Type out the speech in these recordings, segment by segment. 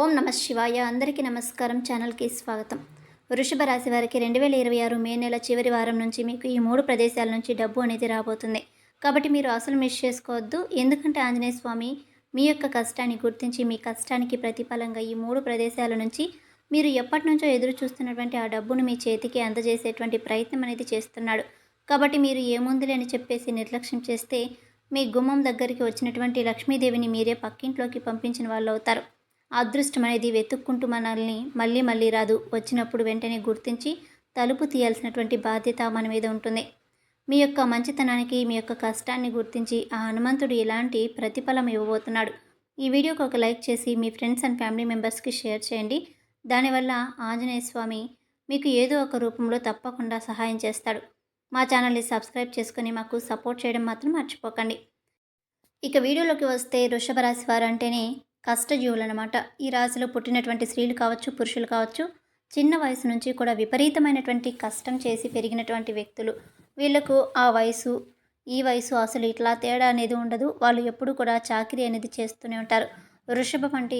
ఓం నమ శివాయ. అందరికీ నమస్కారం. ఛానల్కి స్వాగతం. వృషభ రాశి వారికి 2026 మే నెల చివరి వారం నుంచి మీకు ఈ 3 ప్రదేశాల నుంచి డబ్బు అనేది రాబోతుంది. కాబట్టి మీరు అసలు మిస్ చేసుకోవద్దు. ఎందుకంటే ఆంజనేయ స్వామి మీ యొక్క కష్టాన్ని గుర్తించి మీ కష్టానికి ప్రతిఫలంగా ఈ 3 ప్రదేశాల నుంచి మీరు ఎప్పటి నుంచో ఎదురు చూస్తున్నటువంటి ఆ డబ్బును మీ చేతికి అందజేసేటువంటి ప్రయత్నం అనేది చేస్తున్నాడు. కాబట్టి మీరు ఏముందిలే అని చెప్పేసి నిర్లక్ష్యం చేస్తే మీ గుమ్మం దగ్గరికి వచ్చినటువంటి లక్ష్మీదేవిని మీరే పక్కింట్లోకి పంపించిన వాళ్ళు అవుతారు. అదృష్టం అనేది వెతుక్కుంటూ మనల్ని మళ్ళీ మళ్ళీ రాదు. వచ్చినప్పుడు వెంటనే గుర్తించి తలుపు తీయాల్సినటువంటి బాధ్యత మన మీద ఉంటుంది. మీ యొక్క మంచితనానికి మీ యొక్క కష్టాన్ని గుర్తించి ఆ హనుమంతుడు ఎలాంటి ప్రతిఫలం ఇవ్వబోతున్నాడు. ఈ వీడియోకి ఒక లైక్ చేసి మీ ఫ్రెండ్స్ అండ్ ఫ్యామిలీ మెంబర్స్కి షేర్ చేయండి. దానివల్ల ఆంజనేయ స్వామి మీకు ఏదో ఒక రూపంలో తప్పకుండా సహాయం చేస్తాడు. మా ఛానల్ని సబ్స్క్రైబ్ చేసుకుని మాకు సపోర్ట్ చేయడం మాత్రం మర్చిపోకండి. ఇక వీడియోలోకి వస్తే వృషభ రాశి వారు అంటేనే కష్టజీవులు అనమాట. ఈ రాశిలో పుట్టినటువంటి స్త్రీలు కావచ్చు, పురుషులు కావచ్చు, చిన్న వయసు నుంచి కూడా విపరీతమైనటువంటి కష్టం చేసి పెరిగినటువంటి వ్యక్తులు. వీళ్లకు ఆ వయసు ఈ వయసు అసలు ఇట్లా తేడా అనేది ఉండదు. వాళ్ళు ఎప్పుడు కూడా చాకిరీ అనేది చేస్తూనే ఉంటారు. వృషభం అంటే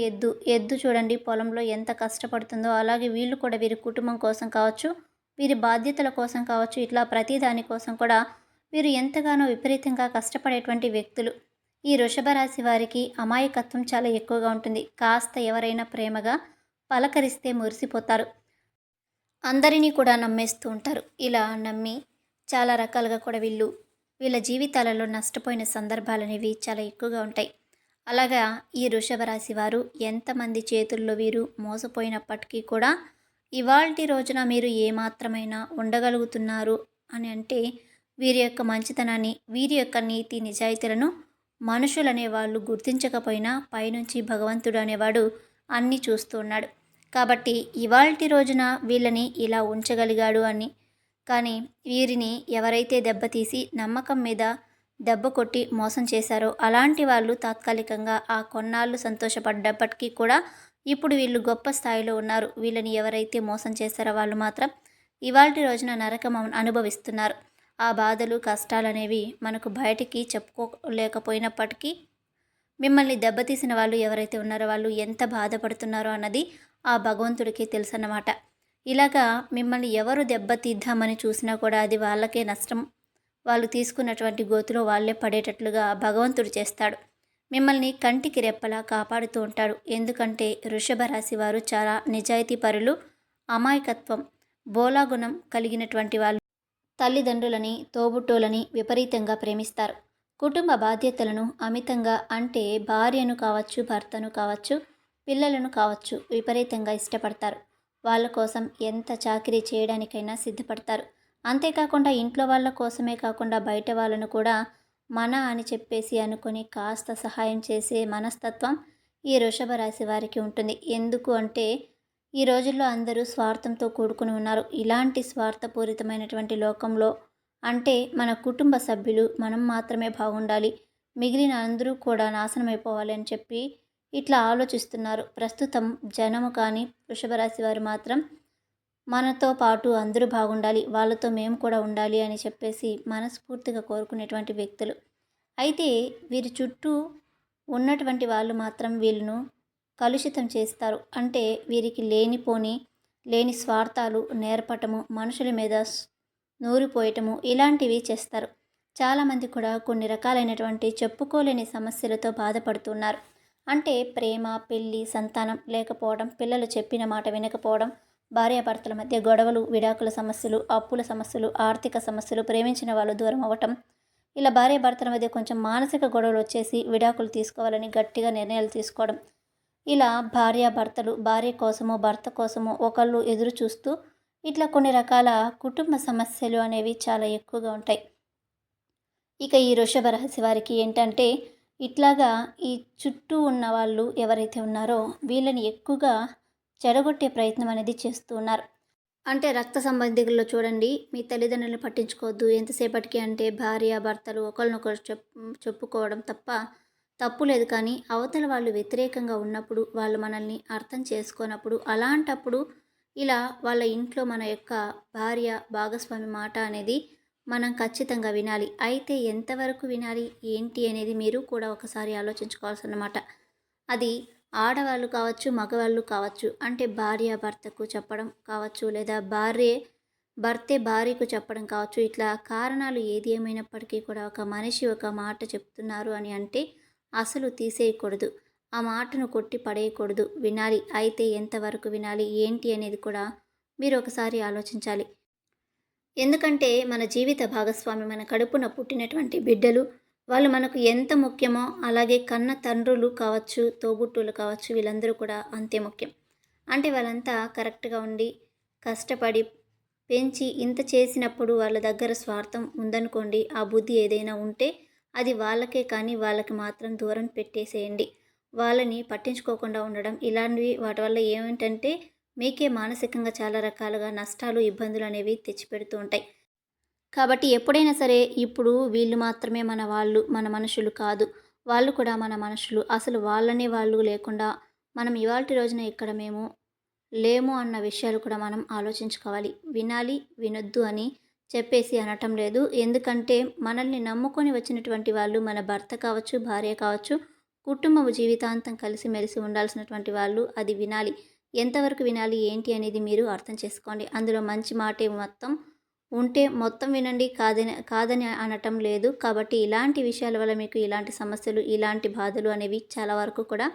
ఎద్దు చూడండి పొలంలో ఎంత కష్టపడుతుందో, అలాగే వీళ్ళు కూడా వీరి కుటుంబం కోసం కావచ్చు, వీరి బాధ్యతల కోసం కావచ్చు, ఇట్లా ప్రతి దాని కోసం కూడా వీరు ఎంతగానో విపరీతంగా కష్టపడేటువంటి వ్యక్తులు. ఈ వృషభ రాశి వారికి అమాయకత్వం చాలా ఎక్కువగా ఉంటుంది. కాస్త ఎవరైనా ప్రేమగా పలకరిస్తే మురిసిపోతారు. అందరినీ కూడా నమ్మేస్తూ ఉంటారు. ఇలా నమ్మి చాలా రకాలుగా కూడా వీళ్ళ జీవితాలలో నష్టపోయిన సందర్భాలు అనేవి చాలా ఎక్కువగా ఉంటాయి. అలాగా ఈ వృషభ రాశి వారు ఎంతమంది చేతుల్లో వీరు మోసపోయినప్పటికీ కూడా ఇవాల్టి రోజున మీరు ఏమాత్రమైనా ఉండగలుగుతున్నారు అని అంటే వీరి యొక్క మంచితనాన్ని, వీరి యొక్క నీతి నిజాయితీలను మనుషులు అనేవాళ్ళు గుర్తించకపోయినా పైనుంచి భగవంతుడు అనేవాడు అన్నీ చూస్తూ ఉన్నాడు. కాబట్టి ఇవాల్టి రోజున వీళ్ళని ఇలా ఉంచగలిగాడు అని. కానీ వీరిని ఎవరైతే దెబ్బతీసి నమ్మకం మీద దెబ్బ కొట్టి మోసం చేశారో అలాంటి వాళ్ళు తాత్కాలికంగా ఆ కొన్నాళ్ళు సంతోషపడ్డప్పటికీ కూడా ఇప్పుడు వీళ్ళు గొప్ప స్థాయిలో ఉన్నారు. వీళ్ళని ఎవరైతే మోసం చేశారో వాళ్ళు మాత్రం ఇవాల్టి రోజున నరకం అనుభవిస్తున్నారు. ఆ బాధలు కష్టాలు అనేవి మనకు బయటికి చెప్పుకోలేకపోయినప్పటికీ మిమ్మల్ని దెబ్బతీసిన వాళ్ళు ఎవరైతే ఉన్నారో వాళ్ళు ఎంత బాధపడుతున్నారో అన్నది ఆ భగవంతుడికి తెలుసు అన్నమాట. ఇలాగా మిమ్మల్ని ఎవరు దెబ్బతీద్దామని చూసినా కూడా అది వాళ్ళకే నష్టం. వాళ్ళు తీసుకున్నటువంటి గోతులో వాళ్ళే పడేటట్లుగా భగవంతుడు చేస్తాడు. మిమ్మల్ని కంటికి రెప్పలా కాపాడుతూ ఉంటాడు. ఎందుకంటే వృషభ రాశి వారు చాలా నిజాయితీ పరులు, అమాయకత్వం, బోలాగుణం కలిగినటువంటి వాళ్ళు. తల్లిదండ్రులని, తోబుట్టువులని విపరీతంగా ప్రేమిస్తారు. కుటుంబ బాధ్యతలను అమితంగా అంటే భార్యను కావచ్చు, భర్తను కావచ్చు, పిల్లలను కావచ్చు విపరీతంగా ఇష్టపడతారు. వాళ్ళ కోసం ఎంత చాకిరీ చేయడానికైనా సిద్ధపడతారు. అంతేకాకుండా ఇంట్లో వాళ్ళ కోసమే కాకుండా బయట వాళ్ళను కూడా మన అని చెప్పేసి అనుకొని కాస్త సహాయం చేసే మనస్తత్వం ఈ వృషభ రాశి వారికి ఉంటుంది. ఎందుకు అంటే ఈ రోజుల్లో అందరూ స్వార్థంతో కూడుకుని ఉన్నారు. ఇలాంటి స్వార్థపూరితమైనటువంటి లోకంలో అంటే మన కుటుంబ సభ్యులు మనం మాత్రమే బాగుండాలి, మిగిలిన అందరూ కూడా నాశనం అయిపోవాలి అని చెప్పి ఇట్లా ఆలోచిస్తున్నారు ప్రస్తుతం జనము. కానీ వృషభ రాశి వారు మాత్రం మనతో పాటు అందరూ బాగుండాలి, వాళ్ళతో మేము కూడా ఉండాలి అని చెప్పేసి మనస్ఫూర్తిగా కోరుకునేటువంటి వ్యక్తులు. అయితే వీరి చుట్టూ ఉన్నటువంటి వాళ్ళు మాత్రం వీళ్ళను కలుషితం చేస్తారు. అంటే వీరికి లేని స్వార్థాలు నేర్పటము, మనుషుల మీద నూరిపోయటము ఇలాంటివి చేస్తారు. చాలామంది కూడా కొన్ని రకాలైనటువంటి చెప్పుకోలేని సమస్యలతో బాధపడుతున్నారు. అంటే ప్రేమ, పెళ్ళి, సంతానం లేకపోవడం, పిల్లలు చెప్పిన మాట వినకపోవడం, భార్యాభర్తల మధ్య గొడవలు, విడాకుల సమస్యలు, అప్పుల సమస్యలు, ఆర్థిక సమస్యలు, ప్రేమించిన వాళ్ళు దూరం అవ్వటం, ఇలా భార్యాభర్తల మధ్య కొంచెం మానసిక గొడవలు వచ్చేసి విడాకులు తీసుకోవాలని గట్టిగా నిర్ణయాలు తీసుకోవడం, ఇలా భార్యాభర్తలు భార్య కోసమో భర్త కోసమో ఒకళ్ళు ఎదురు చూస్తూ ఇట్లా కొన్ని రకాల కుటుంబ సమస్యలు అనేవి చాలా ఎక్కువగా ఉంటాయి. ఇక ఈ వృషభ రాశి వారికి ఏంటంటే ఇట్లాగా ఈ చుట్టూ ఉన్న వాళ్ళు ఎవరైతే ఉన్నారో వీళ్ళని ఎక్కువగా చెడగొట్టే ప్రయత్నం అనేది చేస్తూ ఉన్నారు. అంటే రక్త సంబంధికుల్లో చూడండి, మీ తల్లిదండ్రులను పట్టించుకోవద్దు ఎంతసేపటికి అంటే భార్య భర్తలు ఒకరినొకరు చెప్పుకోవడం తప్పు లేదు. కానీ అవతల వాళ్ళు వ్యతిరేకంగా ఉన్నప్పుడు, వాళ్ళు మనల్ని అర్థం చేసుకోనప్పుడు, అలాంటప్పుడు ఇలా వాళ్ళ ఇంట్లో మన యొక్క భార్య భాగస్వామి మాట అనేది మనం ఖచ్చితంగా వినాలి. అయితే ఎంతవరకు వినాలి ఏంటి అనేది మీరు కూడా ఒకసారి ఆలోచించుకోవాల్సినమాట. అది ఆడవాళ్ళు కావచ్చు, మగవాళ్ళు కావచ్చు. అంటే భార్య భర్తకు చెప్పడం కావచ్చు, లేదా భర్తే భార్యకు చెప్పడం కావచ్చు. ఇట్లా కారణాలు ఏది ఏమైనప్పటికీ కూడా ఒక మనిషి ఒక మాట చెప్తున్నారు అని అంటే అసలు తీసేయకూడదు. ఆ మాటను కొట్టి పడేయకూడదు. వినాలి. అయితే ఎంతవరకు వినాలి, ఏంటి అనేది కూడా మీరు ఒకసారి ఆలోచించాలి. ఎందుకంటే మన జీవిత భాగస్వామి మన కడుపున పుట్టినటువంటి బిడ్డలు వాళ్ళు మనకు ఎంత ముఖ్యమో అలాగే కన్న తండ్రులు కావచ్చు, తోబుట్టువులు కావచ్చు, వీళ్ళందరూ కూడా అంతే ముఖ్యం. అంటే వాళ్ళంతా కరెక్ట్‌గా ఉండి, కష్టపడి, పెంచి ఇంత చేసినప్పుడు వాళ్ళ దగ్గర స్వార్థం ఉందనుకోండి, ఆ బుద్ధి ఏదైనా ఉంటే అది వాళ్ళకే కానీ వాళ్ళకి మాత్రం దూరం పెట్టేసేయండి. వాళ్ళని పట్టించుకోకుండా ఉండడం ఇలాంటివి వాటి వల్ల ఏమిటంటే మీకే మానసికంగా చాలా రకాలుగా నష్టాలు, ఇబ్బందులు అనేవి తెచ్చిపెడుతూ ఉంటాయి. కాబట్టి ఎప్పుడైనా సరే ఇప్పుడు వీళ్ళు మాత్రమే మన వాళ్ళు, మన మనుషులు కాదు. వాళ్ళు కూడా మన మనుషులు. అసలు వాళ్ళనే వాళ్ళు లేకుండా మనం ఇవాల్టి రోజున ఇక్కడ మేము లేము అన్న విషయాలు కూడా మనం ఆలోచించుకోవాలి. వినాలి, వినొద్దు అని చెప్పేసి అనటం లేదు. ఎందుకంటే మనల్ని నమ్ముకొని వచ్చినటువంటి వాళ్ళు మన భర్త కావచ్చు, భార్య కావచ్చు, కుటుంబము జీవితాంతం కలిసిమెలిసి ఉండాల్సినటువంటి వాళ్ళు అది వినాలి. ఎంతవరకు వినాలి, ఏంటి అనేది మీరు అర్థం చేసుకోండి. అందులో మంచి మాటే మొత్తం ఉంటే మొత్తం వినండి, కాదని అనటం లేదు. కాబట్టి ఇలాంటి విషయాల వల్ల మీకు ఇలాంటి సమస్యలు, ఇలాంటి బాధలు అనేవి చాలా వరకు కూడా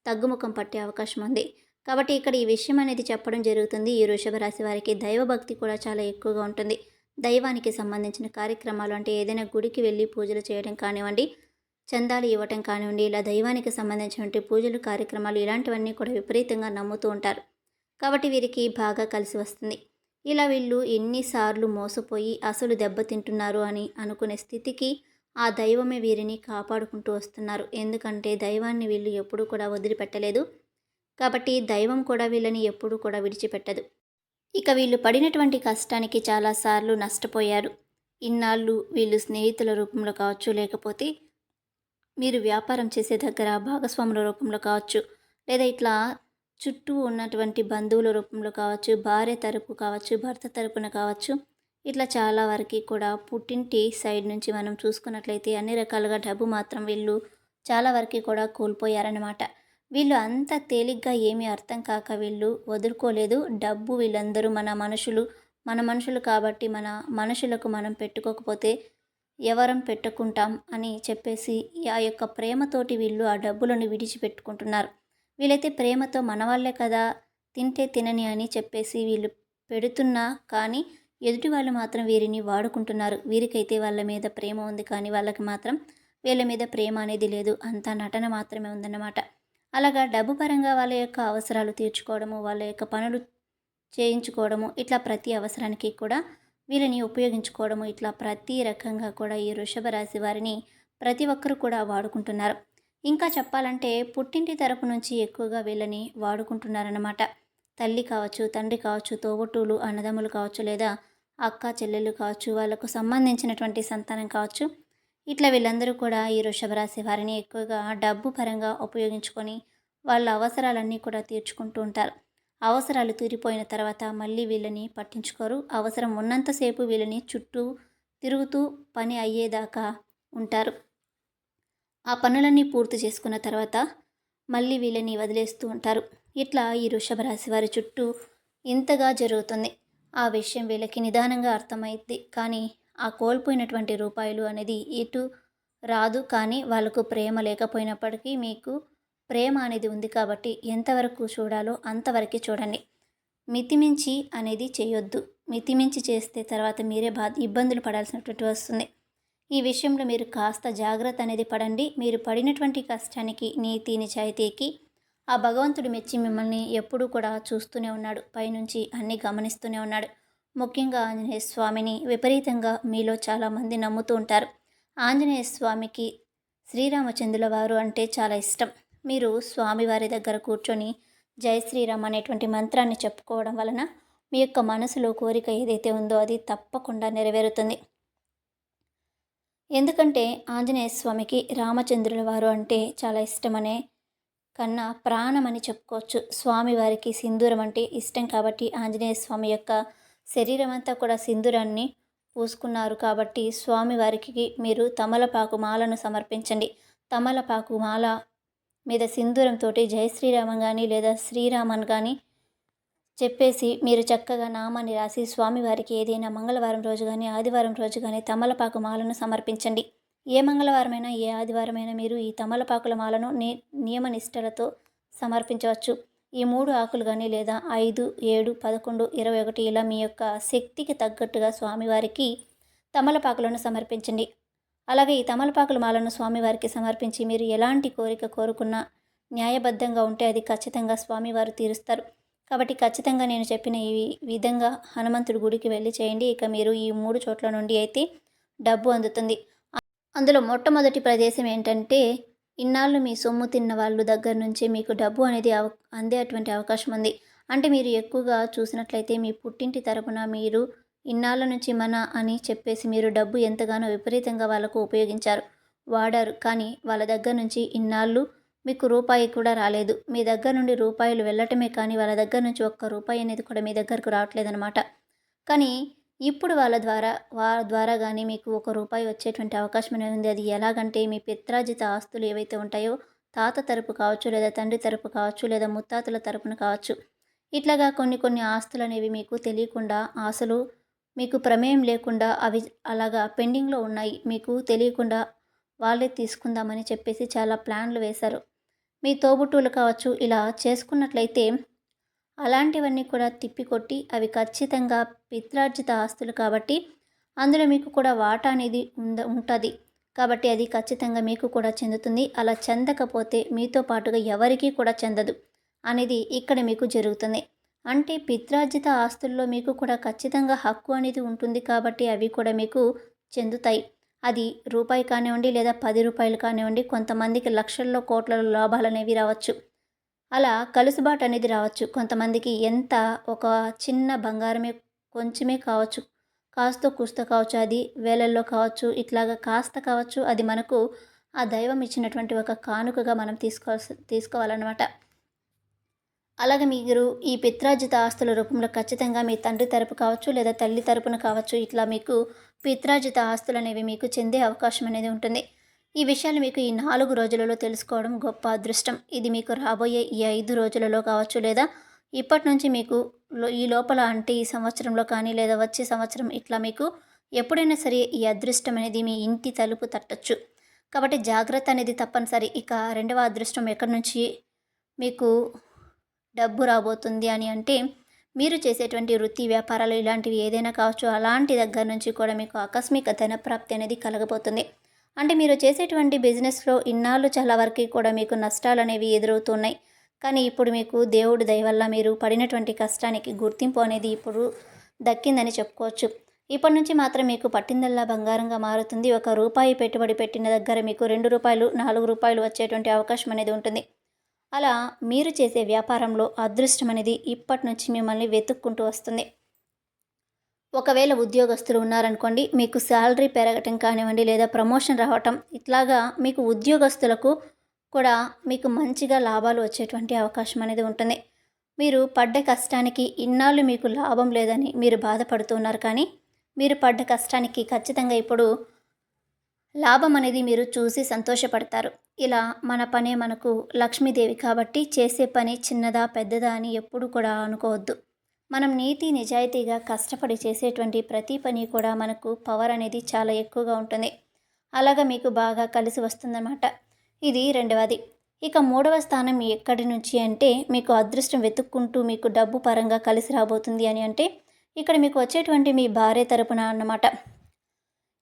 తగ్గుముఖం పట్టే అవకాశం ఉంది. కాబట్టి ఇక్కడ ఈ విషయం అనేది చెప్పడం జరుగుతుంది. ఈ వృషభ రాశి వారికి దైవభక్తి కూడా చాలా ఎక్కువగా ఉంటుంది. దైవానికి సంబంధించిన కార్యక్రమాలు అంటే ఏదైనా గుడికి వెళ్ళి పూజలు చేయడం కానివ్వండి, చందాలు ఇవ్వటం కానివ్వండి, ఇలా దైవానికి సంబంధించినటువంటి పూజలు, కార్యక్రమాలు ఇలాంటివన్నీ కూడా విపరీతంగా నమ్ముతూ ఉంటారు. కాబట్టి వీరికి బాగా కలిసి వస్తుంది. ఇలా వీళ్ళు ఎన్నిసార్లు మోసపోయి అసలు దెబ్బతింటున్నారు అని అనుకునే స్థితికి ఆ దైవమే వీరిని కాపాడుకుంటూ వస్తున్నారు. ఎందుకంటే దైవాన్ని వీళ్ళు ఎప్పుడూ కూడా వదిలిపెట్టలేదు. కాబట్టి దైవం కూడా వీళ్ళని ఎప్పుడూ కూడా విడిచిపెట్టదు. ఇక వీళ్ళు పడినటువంటి కష్టానికి చాలాసార్లు నష్టపోయారు. ఇన్నాళ్ళు వీళ్ళు స్నేహితుల రూపంలో కావచ్చు, లేకపోతే మీరు వ్యాపారం చేసే దగ్గర భాగస్వాముల రూపంలో కావచ్చు, లేదా ఇట్లా చుట్టూ ఉన్నటువంటి బంధువుల రూపంలో కావచ్చు, భార్య తరపు కావచ్చు, భర్త తరపున కావచ్చు, ఇట్లా చాలా వరకు కూడా పుట్టింటి సైడ్ నుంచి మనం చూసుకున్నట్లయితే అన్ని రకాలుగా డబ్బు మాత్రం వీళ్ళు చాలా వరకు కూడా కోల్పోయారన్నమాట. వీళ్ళు అంత తేలిగ్గా ఏమీ అర్థం కాక వీళ్ళు వదులుకోలేదు. డబ్బు వీళ్ళందరూ మన మనుషులు కాబట్టి మన మనుషులకు మనం పెట్టుకోకపోతే ఎవరం పెట్టుకుంటాం అని చెప్పేసి ఆ యొక్క ప్రేమతోటి వీళ్ళు ఆ డబ్బులను విడిచిపెట్టుకుంటున్నారు. వీళ్ళైతే ప్రేమతో మనవాళ్ళే కదా, తింటే తినని అని చెప్పేసి వీళ్ళు పెడుతున్నా కానీ ఎదుటి వాళ్ళు మాత్రం వీరిని వాడుకుంటున్నారు. వీరికైతే వాళ్ళ మీద ప్రేమ ఉంది కానీ వాళ్ళకి మాత్రం వీళ్ళ మీద ప్రేమ అనేది లేదు. అంతా నటన మాత్రమే ఉందన్నమాట. అలాగా డబ్బు పరంగా వాళ్ళ యొక్క అవసరాలు తీర్చుకోవడము, వాళ్ళ యొక్క పనులు చేయించుకోవడము, ఇట్లా ప్రతి అవసరానికి కూడా వీళ్ళని ఉపయోగించుకోవడము, ఇట్లా ప్రతి రకంగా కూడా ఈ వృషభ రాశి వారిని ప్రతి ఒక్కరు కూడా వాడుకుంటున్నారు. ఇంకా చెప్పాలంటే పుట్టింటి తరపు నుంచి ఎక్కువగా వీళ్ళని వాడుకుంటున్నారన్నమాట. తల్లి కావచ్చు, తండ్రి కావచ్చు, తోబుట్టువులు, అన్నదమ్ములు కావచ్చు, లేదా అక్క చెల్లెళ్ళు కావచ్చు, వాళ్ళకు సంబంధించినటువంటి సంతానం కావచ్చు, ఇట్లా వీళ్ళందరూ కూడా ఈ వృషభ రాశి వారిని ఎక్కువగా డబ్బు పరంగా ఉపయోగించుకొని వాళ్ళ అవసరాలన్నీ కూడా తీర్చుకుంటూ ఉంటారు. అవసరాలు తీరిపోయిన తర్వాత మళ్ళీ వీళ్ళని పట్టించుకోరు. అవసరం ఉన్నంతసేపు వీళ్ళని చుట్టూ తిరుగుతూ పని అయ్యేదాకా ఉంటారు. ఆ పనులన్నీ పూర్తి చేసుకున్న తర్వాత మళ్ళీ వీళ్ళని వదిలేస్తూ ఉంటారు. ఇట్లా ఈ వృషభ రాశి వారి చుట్టూ ఇంతగా జరుగుతుంది. ఆ విషయం వీళ్ళకి నిదానంగా అర్థమైద్ది. కానీ ఆ కోల్పోయినటువంటి రూపాయలు అనేది ఎటు రాదు. కానీ వాళ్ళకు ప్రేమ లేకపోయినప్పటికీ మీకు ప్రేమ అనేది ఉంది కాబట్టి ఎంతవరకు చూడాలో అంతవరకే చూడండి. మితిమించి అనేది చేయొద్దు. మితిమించి చేస్తే తర్వాత మీరే ఇబ్బందులు పడాల్సినటువంటి వస్తుంది. ఈ విషయంలో మీరు కాస్త జాగ్రత్త అనేది పడండి. మీరు పడినటువంటి కష్టానికి, నీతి నిజాయితీకి ఆ భగవంతుడు మెచ్చి మిమ్మల్ని ఎప్పుడూ కూడా చూస్తూనే ఉన్నాడు. పైనుంచి అన్నీ గమనిస్తూనే ఉన్నాడు. ముఖ్యంగా ఆంజనేయ స్వామిని విపరీతంగా మీలో చాలామంది నమ్ముతూ ఉంటారు. ఆంజనేయ స్వామికి శ్రీరామచంద్రుల వారు అంటే చాలా ఇష్టం. మీరు స్వామివారి దగ్గర కూర్చొని జై శ్రీరామ్ అనేటువంటి మంత్రాన్ని చెప్పుకోవడం వలన మీ యొక్క మనసులో కోరిక ఏదైతే ఉందో అది తప్పకుండా నెరవేరుతుంది. ఎందుకంటే ఆంజనేయ స్వామికి రామచంద్రుల వారు అంటే చాలా ఇష్టమనే కన్నా ప్రాణమని చెప్పుకోవచ్చు. స్వామివారికి సింధూరం అంటే ఇష్టం కాబట్టి ఆంజనేయ స్వామి యొక్క శరీరం అంతా కూడా సింధూరాన్ని పూసుకున్నారు కాబట్టి స్వామివారికి మీరు తమలపాకు మాలను సమర్పించండి. తమలపాకు మాల మీద సింధూరంతో జై శ్రీరామం కానీ లేదా శ్రీరామన్ కానీ చెప్పేసి మీరు చక్కగా నామాన్ని రాసి స్వామివారికి ఏదైనా మంగళవారం రోజు కానీ ఆదివారం రోజు కానీ తమలపాకు మాలను సమర్పించండి. ఏ మంగళవారమైనా ఏ ఆదివారమైనా మీరు ఈ తమలపాకుల మాలను నియమనిష్టలతో సమర్పించవచ్చు. ఈ 3 ఆకులు కానీ లేదా 5, 7, 11, 21 ఇలా మీ యొక్క శక్తికి తగ్గట్టుగా స్వామివారికి తమలపాకులను సమర్పించండి. అలాగే ఈ తమలపాకుల మాలను స్వామివారికి సమర్పించి మీరు ఎలాంటి కోరిక కోరుకున్నా న్యాయబద్ధంగా ఉంటే అది ఖచ్చితంగా స్వామివారు తీరుస్తారు. కాబట్టి ఖచ్చితంగా నేను చెప్పిన ఈ విధంగా హనుమంతుడి గుడికి వెళ్ళి చేయండి. ఇక మీరు ఈ 3 చోట్ల నుండి అయితే డబ్బు అందుతుంది. అందులో మొట్టమొదటి ప్రదేశం ఏంటంటే, ఇన్నాళ్ళు మీ సొమ్ము తిన్న వాళ్ళ దగ్గర నుంచి మీకు డబ్బు అనేది అందేటువంటి అవకాశం ఉంది. అంటే మీరు ఎక్కువగా చూసినట్లయితే మీ పుట్టింటి తరపున మీరు ఇన్నాళ్ళ నుంచి మన అని చెప్పేసి మీరు డబ్బు ఎంతగానో విపరీతంగా వాళ్ళకు ఉపయోగించారు, వాడారు. కానీ వాళ్ళ దగ్గర నుంచి ఇన్నాళ్ళు మీకు రూపాయి కూడా రాలేదు. మీ దగ్గర నుండి రూపాయలు వెళ్ళటమే కానీ వాళ్ళ దగ్గర నుంచి ఒక్క రూపాయి అనేది కూడా మీ దగ్గరకు రావట్లేదన్నమాట. కానీ ఇప్పుడు వాళ్ళ ద్వారా కానీ మీకు ₹1 వచ్చేటువంటి అవకాశం అనేది ఉంది. అది ఎలాగంటే మీ పిత్రార్జిత ఆస్తులు ఏవైతే ఉంటాయో తాత తరపు కావచ్చు, లేదా తండ్రి తరపు కావచ్చు, లేదా ముత్తాతల తరపున కావచ్చు. ఇట్లాగా కొన్ని ఆస్తులు అనేవి మీకు తెలియకుండా అసలు మీకు ప్రమేయం లేకుండా అవి అలాగా పెండింగ్లో ఉన్నాయి. మీకు తెలియకుండా వాళ్ళే తీసుకుందామని చెప్పేసి చాలా ప్లాన్లు వేశారు. మీ తోబుట్టువులు కావచ్చు. ఇలా చేసుకున్నట్లయితే అలాంటివన్నీ కూడా తిప్పికొట్టి అవి ఖచ్చితంగా పిత్రార్జిత ఆస్తులు కాబట్టి అందులో మీకు కూడా వాటా అనేది ఉంటుంది. కాబట్టి అది ఖచ్చితంగా మీకు కూడా చెందుతుంది. అలా చెందకపోతే మీతో పాటుగా ఎవరికీ కూడా చెందదు అనేది ఇక్కడ మీకు జరుగుతుంది. అంటే పిత్రార్జిత ఆస్తుల్లో మీకు కూడా ఖచ్చితంగా హక్కు అనేది ఉంటుంది కాబట్టి అవి కూడా మీకు చెందుతాయి. అది రూపాయి కానివ్వండి లేదా ₹10 కానివ్వండి, కొంతమందికి లక్షల్లో కోట్లలో లాభాలు అనేవి రావచ్చు. అలా కలుసుబాటు అనేది రావచ్చు. కొంతమందికి ఎంత ఒక చిన్న బంగారమే కొంచెమే కావచ్చు, కాస్తో కూస్తో కావచ్చు, అది వేలల్లో కావచ్చు, ఇట్లాగా కాస్త కావచ్చు. అది మనకు ఆ దైవం ఇచ్చినటువంటి ఒక కానుకగా మనం తీసుకోవాలన్నమాట. అలాగే మీరు ఈ పిత్రార్జిత ఆస్తుల రూపంలో ఖచ్చితంగా మీ తండ్రి తరపు కావచ్చు లేదా తల్లి తరపున కావచ్చు, ఇట్లా మీకు పిత్రార్జిత ఆస్తులు అనేవి మీకు చెందే అవకాశం అనేది ఉంటుంది. ఈ విషయాలు మీకు ఈ 4 రోజులలో తెలుసుకోవడం గొప్ప అదృష్టం. ఇది మీకు రాబోయే ఈ 5 రోజులలో కావచ్చు, లేదా ఇప్పటి నుంచి మీకు ఈ లోపల అంటే ఈ సంవత్సరంలో కానీ లేదా వచ్చే సంవత్సరం ఇట్లా మీకు ఎప్పుడైనా సరే ఈ అదృష్టం అనేది మీ ఇంటి తలుపు తట్టచ్చు. కాబట్టి జాగ్రత్త అనేది తప్పనిసరి. ఇక రెండవ అదృష్టం ఎక్కడి నుంచి మీకు డబ్బు రాబోతుంది అని అంటే, మీరు చేసేటువంటి వృత్తి వ్యాపారాలు ఇలాంటివి ఏదైనా కావచ్చు, అలాంటి దగ్గర నుంచి కూడా మీకు ఆకస్మిక ధనప్రాప్తి అనేది కలగబోతుంది. అంటే మీరు చేసేటువంటి బిజినెస్లో ఇన్నాళ్ళు చాలా వరకు కూడా మీకు నష్టాలు అనేవి ఎదురవుతున్నాయి. కానీ ఇప్పుడు మీకు దేవుడి దయ వల్ల మీరు పడినటువంటి కష్టానికి గుర్తింపు అనేది ఇప్పుడు దక్కిందని చెప్పుకోవచ్చు. ఇప్పటి నుంచి మాత్రం మీకు పట్టిందల్లా బంగారంగా మారుతుంది. ₹1 పెట్టుబడి పెట్టిన దగ్గర మీకు ₹2, ₹4 వచ్చేటువంటి అవకాశం అనేది ఉంటుంది. అలా మీరు చేసే వ్యాపారంలో అదృష్టం అనేది ఇప్పటి నుంచి మిమ్మల్ని వెతుక్కుంటూ వస్తుంది. ఒకవేళ ఉద్యోగస్తులు ఉన్నారనుకోండి, మీకు శాలరీ పెరగటం కానివ్వండి లేదా ప్రమోషన్ రావటం, ఇట్లాగా మీకు ఉద్యోగస్తులకు కూడా మీకు మంచిగా లాభాలు వచ్చేటువంటి అవకాశం అనేది ఉంటుంది. మీరు పడ్డ కష్టానికి ఇన్నాళ్ళు మీకు లాభం లేదని మీరు బాధపడుతున్నారు. కానీ మీరు పడ్డ కష్టానికి ఖచ్చితంగా ఇప్పుడు లాభం అనేది మీరు చూసి సంతోషపడతారు. ఇలా మన పనే మనకు లక్ష్మీదేవి కాబట్టి చేసే పని చిన్నదా పెద్దదా అని ఎప్పుడు కూడా అనుకోవద్దు. మనం నీతి నిజాయితీగా కష్టపడి చేసేటువంటి ప్రతి పని కూడా మనకు పవర్ అనేది చాలా ఎక్కువగా ఉంటుంది. అలాగా మీకు బాగా కలిసి వస్తుందన్నమాట. ఇది రెండవది. ఇక మూడవ స్థానం ఎక్కడి నుంచి అంటే, మీకు అదృష్టం వెతుక్కుంటూ మీకు డబ్బు పరంగా కలిసి రాబోతుంది అని అంటే, ఇక్కడ మీకు వచ్చేటువంటి మీ భార్య తరపున అన్నమాట.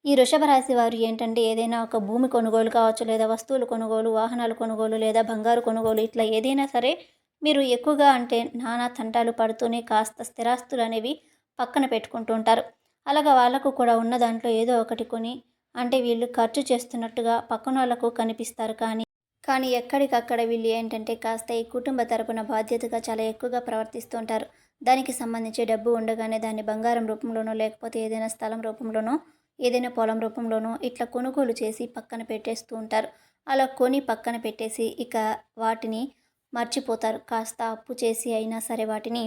ఈ వృషభ రాశి వారు ఏంటంటే, ఏదైనా ఒక భూమి కొనుగోలు కావచ్చు, లేదా వస్తువులు కొనుగోలు, వాహనాలు కొనుగోలు, లేదా బంగారు కొనుగోలు, ఇట్లా ఏదైనా సరే మీరు ఎక్కువగా అంటే నానా తంటాలు పడుతూనే కాస్త స్థిరాస్తులు అనేవి పక్కన పెట్టుకుంటూ ఉంటారు. అలాగా వాళ్ళకు కూడా ఉన్న దాంట్లో ఏదో ఒకటి కొని, అంటే వీళ్ళు ఖర్చు చేస్తున్నట్టుగా పక్కన వాళ్ళకు కనిపిస్తారు. కానీ ఎక్కడికక్కడ వీళ్ళు ఏంటంటే కాస్త ఈ కుటుంబ తరపున బాధ్యతగా చాలా ఎక్కువగా ప్రవర్తిస్తూ ఉంటారు. దానికి సంబంధించి డబ్బు ఉండగానే దాన్ని బంగారం రూపంలోనో, లేకపోతే ఏదైనా స్థలం రూపంలోనో, ఏదైనా పొలం రూపంలోనో ఇట్లా కొనుగోలు చేసి పక్కన పెట్టేస్తూ ఉంటారు. అలా కొని పక్కన పెట్టేసి ఇక వాటిని మర్చిపోతారు. కాస్త అప్పు చేసి అయినా సరే వాటిని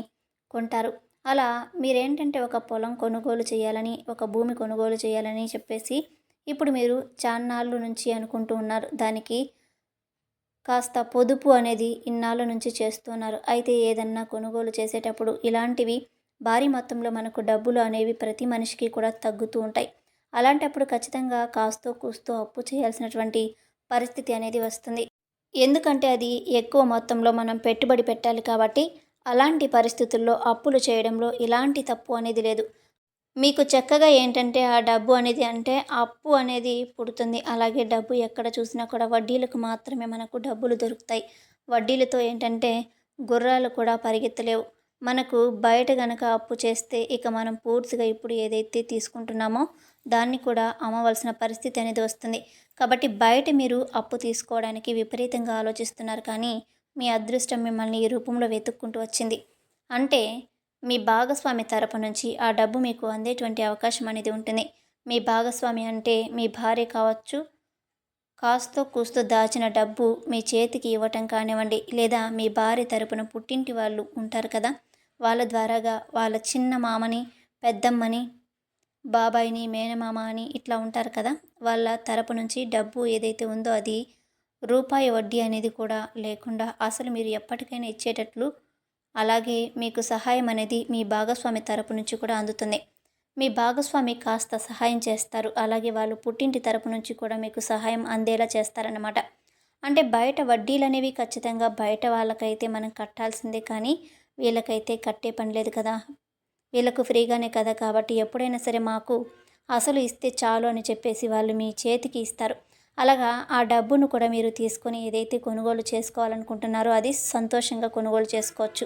కొంటారు. అలా మీరేంటంటే ఒక పొలం కొనుగోలు చేయాలని, ఒక భూమి కొనుగోలు చేయాలని చెప్పేసి ఇప్పుడు మీరు చాన్నాళ్ళు నుంచి అనుకుంటూ ఉన్నారు. దానికి కాస్త పొదుపు అనేది ఇన్నాళ్ళ నుంచి చేస్తున్నారు. అయితే ఏదన్నా కొనుగోలు చేసేటప్పుడు ఇలాంటివి భారీ మొత్తంలో మనకు డబ్బులు అనేవి ప్రతి మనిషికి కూడా తగ్గుతూ ఉంటాయి. అలాంటప్పుడు ఖచ్చితంగా కాస్తో కూస్తో అప్పు చేయాల్సినటువంటి పరిస్థితి అనేది వస్తుంది. ఎందుకంటే అది ఎక్కువ మొత్తంలో మనం పెట్టుబడి పెట్టాలి కాబట్టి, అలాంటి పరిస్థితుల్లో అప్పులు చేయడంలో ఎలాంటి తప్పు అనేది లేదు. మీకు చక్కగా ఏంటంటే ఆ డబ్బు అనేది అంటే అప్పు అనేది పుడుతుంది. అలాగే డబ్బు ఎక్కడ చూసినా కూడా వడ్డీలకు మాత్రమే మనకు డబ్బులు దొరుకుతాయి. వడ్డీలతో ఏంటంటే గుర్రాలు కూడా పరిగెత్తలేవు. మనకు బయట గనక అప్పు చేస్తే ఇక మనం పూర్తిగా ఇప్పుడు ఏదైతే తీసుకుంటున్నామో దాన్ని కూడా అమ్మవలసిన పరిస్థితి అనేది వస్తుంది. కాబట్టి బయట మీరు అప్పు తీసుకోవడానికి విపరీతంగా ఆలోచిస్తున్నారు కానీ మీ అదృష్టం మిమ్మల్ని ఈ రూపంలో వెతుక్కుంటూ వచ్చింది. అంటే మీ భాగస్వామి తరపు నుంచి ఆ డబ్బు మీకు అందేటువంటి అవకాశం అనేది ఉంటుంది. మీ భాగస్వామి అంటే మీ భార్య కావచ్చు, కాస్తో కూస్తో దాచిన డబ్బు మీ చేతికి ఇవ్వటం కానివ్వండి, లేదా మీ భార్య తరపున పుట్టింటి వాళ్ళు ఉంటారు కదా, వాళ్ళ ద్వారాగా వాళ్ళ చిన్న మామని, పెద్దమ్మని, బాబాయిని, మేనమామ అని ఇట్లా ఉంటారు కదా, వాళ్ళ తరపు నుంచి డబ్బు ఏదైతే ఉందో అది రూపాయి వడ్డీ అనేది కూడా లేకుండా అసలు మీరు ఎప్పటికైనా ఇచ్చేటట్లు, అలాగే మీకు సహాయం అనేది మీ భాగస్వామి తరపు నుంచి కూడా అందుతుంది. మీ భాగస్వామి కాస్త సహాయం చేస్తారు. అలాగే వాళ్ళు పుట్టింటి తరపు నుంచి కూడా మీకు సహాయం అందేలా చేస్తారన్నమాట. అంటే బయట వడ్డీలనేవి ఖచ్చితంగా బయట వాళ్ళకైతే మనం కట్టాల్సిందే కానీ వీళ్ళకైతే కట్టే పని లేదు కదా. వీళ్ళకు ఫ్రీగానే కదా, కాబట్టి ఎప్పుడైనా సరే మాకు అసలు ఇస్తే చాలు అని చెప్పేసి వాళ్ళు మీ చేతికి ఇస్తారు. అలాగా ఆ డబ్బును కూడా మీరు తీసుకొని ఏదైతే కొనుగోలు చేసుకోవాలనుకుంటున్నారో అది సంతోషంగా కొనుగోలు చేసుకోవచ్చు.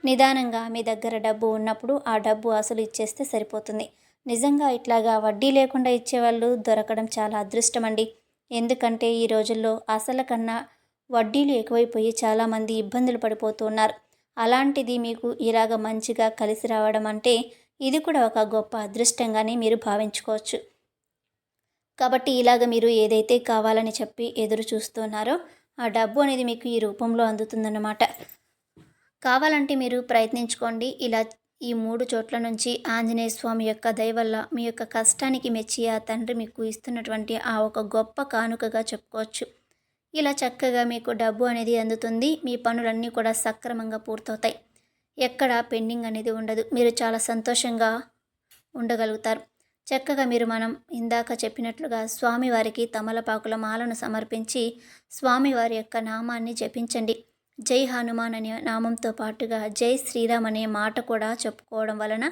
నిదానంగా మీ దగ్గర డబ్బు ఉన్నప్పుడు ఆ డబ్బు అసలు ఇచ్చేస్తే సరిపోతుంది. నిజంగా ఇట్లాగా వడ్డీ లేకుండా ఇచ్చేవాళ్ళు దొరకడం చాలా అదృష్టం అండి. ఎందుకంటే ఈ రోజుల్లో అసలు కన్నా వడ్డీలు ఎక్కువైపోయి చాలామంది ఇబ్బందులు పడిపోతూ ఉన్నారు. అలాంటిది మీకు ఇలాగ మంచిగా కలిసి రావడం అంటే ఇది కూడా ఒక గొప్ప అదృష్టంగానే మీరు భావించుకోవచ్చు. కాబట్టి ఇలాగ మీరు ఏదైతే కావాలని చెప్పి ఎదురు చూస్తున్నారో ఆ డబ్బు అనేది మీకు ఈ రూపంలో అందుతుందన్నమాట. కావాలంటే మీరు ప్రయత్నించుకోండి. ఇలా ఈ 3 చోట్ల నుంచి ఆంజనేయ స్వామి యొక్క దయ వల్ల మీ యొక్క కష్టానికి మెచ్చి ఆ తండ్రి మీకు ఇస్తున్నటువంటి ఆ ఒక గొప్ప కానుకగా చెప్పుకోవచ్చు. ఇలా చక్కగా మీకు డబ్బు అనేది అందుతుంది. మీ పనులన్నీ కూడా సక్రమంగా పూర్తవుతాయి. ఎక్కడ పెండింగ్ అనేది ఉండదు. మీరు చాలా సంతోషంగా ఉండగలుగుతారు. చక్కగా మీరు మనం ఇందాక చెప్పినట్లుగా స్వామివారికి తమలపాకుల మాలను సమర్పించి స్వామివారి యొక్క నామాన్ని జపించండి. జై హనుమాన్ అనే నామంతో పాటుగా జై శ్రీరామ్ అనే మాట కూడా చెప్పుకోవడం వలన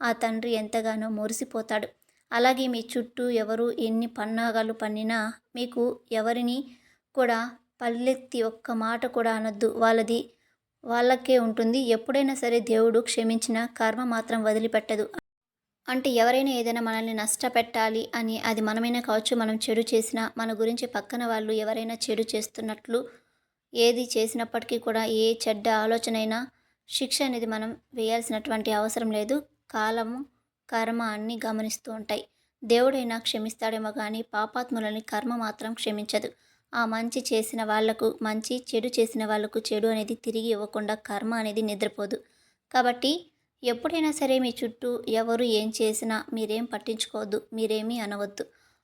ఆ తండ్రి ఎంతగానో మురిసిపోతాడు. అలాగే మీ చుట్టూ ఎవరు ఎన్ని పన్నాగాలు పన్నినా మీకు ఎవరిని కూడా పల్లెత్తి ఒక్క మాట కూడా అనొద్దు. వాళ్ళకే ఉంటుంది. ఎప్పుడైనా సరే దేవుడు క్షమించిన కర్మ మాత్రం వదిలిపెట్టదు. అంటే ఎవరైనా ఏదైనా మనల్ని నష్టపెట్టాలి అని, అది మనమైనా కావచ్చు, మనం చెడు చేసినా, మన గురించి పక్కన వాళ్ళు ఎవరైనా చెడు చేస్తున్నట్లు ఏది చేసినప్పటికీ కూడా ఏ చెడ్డ ఆలోచన అయినా శిక్ష అనేది మనం వేయాల్సినటువంటి అవసరం లేదు. కాలము, కర్మ అన్నీ గమనిస్తూ ఉంటాయి. దేవుడైనా క్షమిస్తాడేమో కానీ పాపాత్ములని కర్మ మాత్రం క్షమించదు. ఆ మంచి చేసిన వాళ్లకు మంచి, చెడు చేసిన వాళ్లకు చెడు అనేది తిరిగి ఇవ్వకుండా కర్మ అనేది నిద్రపోదు. కాబట్టి ఎప్పుడైనా సరే మీ చుట్టూ ఎవరు ఏం చేసినా మీరేం పట్టించుకోవద్దు, మీరేమీ అనవద్దు.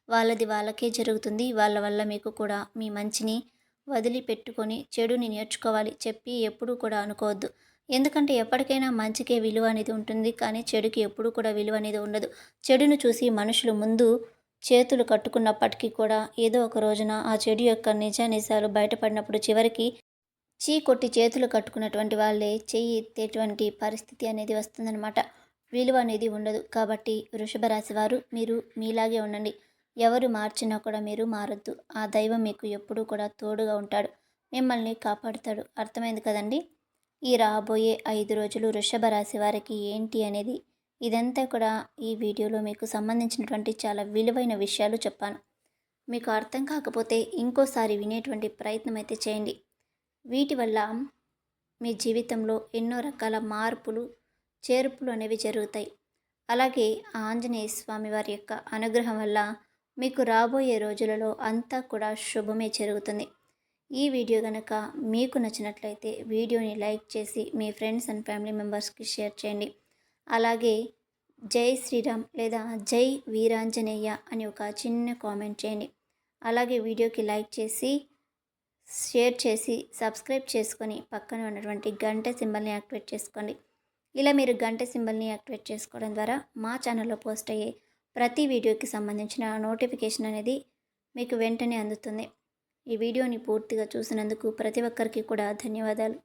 వాళ్ళది వాళ్ళకే జరుగుతుంది. వాళ్ళ వల్ల మీకు కూడా మీ మంచిని వదిలిపెట్టుకొని చెడుని నేర్చుకోవాలి చెప్పి ఎప్పుడూ కూడా అనుకోవద్దు. ఎందుకంటే ఎప్పటికైనా మంచికే విలువ అనేది ఉంటుంది, కానీ చెడుకి ఎప్పుడూ కూడా విలువ అనేది ఉండదు. చెడును చూసి మనుషులు ముందు చేతులు కట్టుకున్నప్పటికీ కూడా ఏదో ఒక రోజున ఆ చెడు యొక్క నిజానిజాలు బయటపడినప్పుడు చివరికి కొట్టి చేతులు కట్టుకున్నటువంటి వాళ్ళే చెయ్యి ఎత్తేటువంటి పరిస్థితి అనేది వస్తుందన్నమాట. విలువ అనేది ఉండదు. కాబట్టి వృషభ రాశి వారు మీరు మీలాగే ఉండండి. ఎవరు మార్చినా కూడా మీరు మారొద్దు. ఆ దైవం మీకు ఎప్పుడూ కూడా తోడుగా ఉంటాడు, మిమ్మల్ని కాపాడుతాడు. అర్థమైంది కదండి. ఈ రాబోయే 5 రోజులు వృషభ రాశి వారికి ఏంటి అనేది ఇదంతా కూడా ఈ వీడియోలో మీకు సంబంధించినటువంటి చాలా విలువైన విషయాలు చెప్పాను. మీకు అర్థం కాకపోతే ఇంకోసారి వినేటువంటి ప్రయత్నం అయితే చేయండి. వీటి వల్ల మీ జీవితంలో ఎన్నో రకాల మార్పులు, చేర్పులు అనేవి జరుగుతాయి. అలాగే ఆంజనేయ స్వామి వారి యొక్క అనుగ్రహం వల్ల మీకు రాబోయే రోజులలో అంతా కూడా శుభమే జరుగుతుంది. ఈ వీడియో కనుక మీకు నచ్చినట్లయితే వీడియోని లైక్ చేసి మీ ఫ్రెండ్స్ అండ్ ఫ్యామిలీ మెంబర్స్కి షేర్ చేయండి. అలాగే జై శ్రీరామ్ లేదా జై వీరాంజనేయ అని ఒక చిన్న కామెంట్ చేయండి. అలాగే వీడియోకి లైక్ చేసి షేర్ చేసి సబ్స్క్రైబ్ చేసుకొని పక్కన ఉన్నటువంటి గంట సింబల్ని యాక్టివేట్ చేసుకోండి. ఇలా మీరు గంట సింబల్ని యాక్టివేట్ చేసుకోవడం ద్వారా మా ఛానల్లో పోస్ట్ అయ్యే ప్రతి వీడియోకి సంబంధించిన నోటిఫికేషన్ అనేది మీకు వెంటనే అందుతుంది. ఈ వీడియోని పూర్తిగా చూసినందుకు ప్రతి ఒక్కరికి కూడా ధన్యవాదాలు.